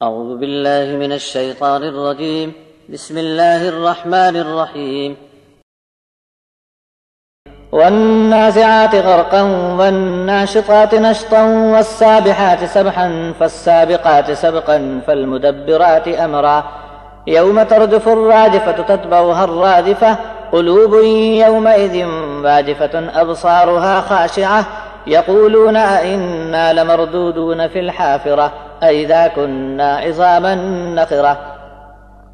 أعوذ بالله من الشيطان الرجيم. بسم الله الرحمن الرحيم. والنازعات غرقا والناشطات نشطا والسابحات سبحا فالسابقات سبقا فالمدبرات أمرا يوم ترجف الراجفة تتبعها الرادفة قلوب يومئذ واجفة أبصارها خاشعة يقولون أئنا لمردودون في الحافرة أئذا كنا عظاما نخرة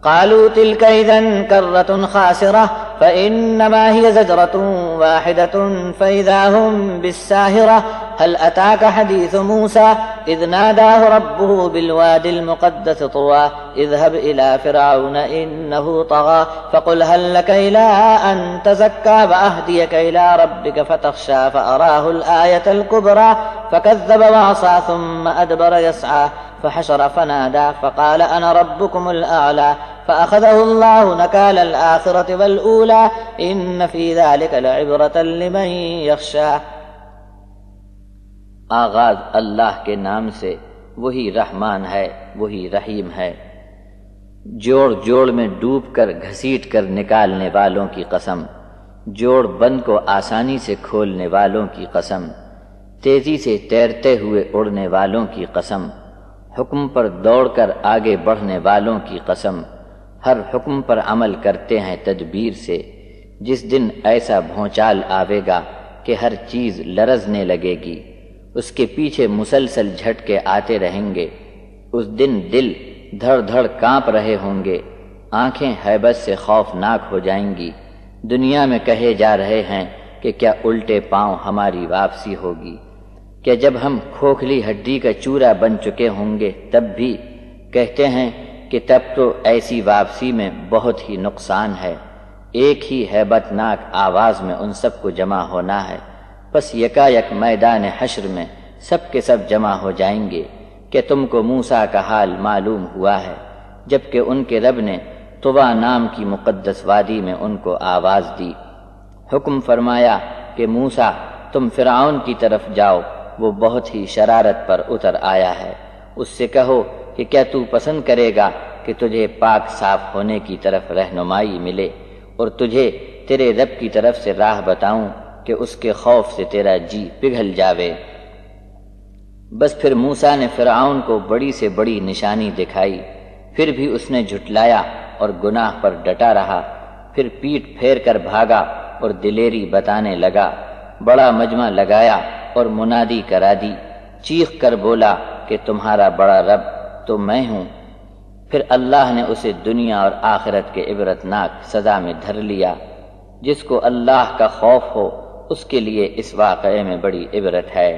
قالوا تلك إذا كرة خاسرة فإنما هي زجرة واحدة فإذا هم بالساهرة هل أتاك حديث موسى إذ ناداه ربه بالوادي المقدس طوى اذهب إلى فرعون إنه طغى فقل هل لك إلى أن تزكى وأهديك إلى ربك فتخشى فأراه الآية الكبرى فكذب وعصى ثم أدبر يسعى فحشر فنادى فقال أنا ربكم الأعلى فأخذه الله نكال الآخرة والأولى إن في ذلك لعبرة لمن يخشى. آغاز اللہ کے نام سے، وہی رحمان ہے وہی رحیم ہے. جوڑ جوڑ میں ڈوب کر گھسیٹ کر نکالنے والوں کی قسم، جوڑ بند کو آسانی سے کھولنے والوں کی قسم، تیزی سے تیرتے ہوئے اڑنے والوں کی قسم، حکم پر دوڑ کر آگے بڑھنے والوں کی قسم، ہر حکم پر عمل کرتے ہیں تدبیر سے. جس دن ایسا بھونچال آوے گا کہ ہر چیز لرزنے لگے گی، اس کے پیچھے مسلسل جھٹکے آتے رہیں گے. اس دن دل دھڑ دھڑ کانپ رہے ہوں گے، آنکھیں ہیبت سے خوفناک ہو جائیں گی. دنیا میں کہے جا رہے ہیں کہ کیا الٹے پاؤں ہماری واپسی ہوگی، کہ جب ہم کھوکھلی ہڈی کا چورا بن چکے ہوں گے تب بھی. کہتے ہیں کہ تب تو ایسی واپسی میں بہت ہی نقصان ہے. ایک ہی ہیبت ناک آواز میں ان سب کو جمع ہونا ہے. پس یکا یک میدان حشر میں سب کے سب جمع ہو جائیں گے کہ تم کو موسیٰ کا حال معلوم ہوا ہے، جبکہ ان کے رب نے طوا نام کی مقدس وادی میں ان کو آواز دی. حکم فرمایا کہ موسیٰ تم فرعون کی طرف جاؤ، وہ بہت ہی شرارت پر اتر آیا ہے. اس سے کہو کہ کیا تو پسند کرے گا کہ تجھے پاک صاف ہونے کی طرف رہنمائی ملے اور تجھے تیرے رب کی طرف سے راہ بتاؤں کہ اس کے خوف سے تیرا جی پگھل جاوے. بس پھر موسیٰ نے فرعون کو بڑی سے بڑی نشانی دکھائی، پھر بھی اس نے جھٹلایا اور گناہ پر ڈٹا رہا. پھر پیٹ پھیر کر بھاگا اور دلیری بتانے لگا. بڑا مجمع لگایا اور منادی کرا دی، چیخ کر بولا کہ تمہارا بڑا رب تو میں ہوں. پھر اللہ نے اسے دنیا اور آخرت کے عبرتناک سزا میں دھر لیا. جس کو اللہ کا خوف ہو اس کے لیے اس واقعے میں بڑی عبرت ہے.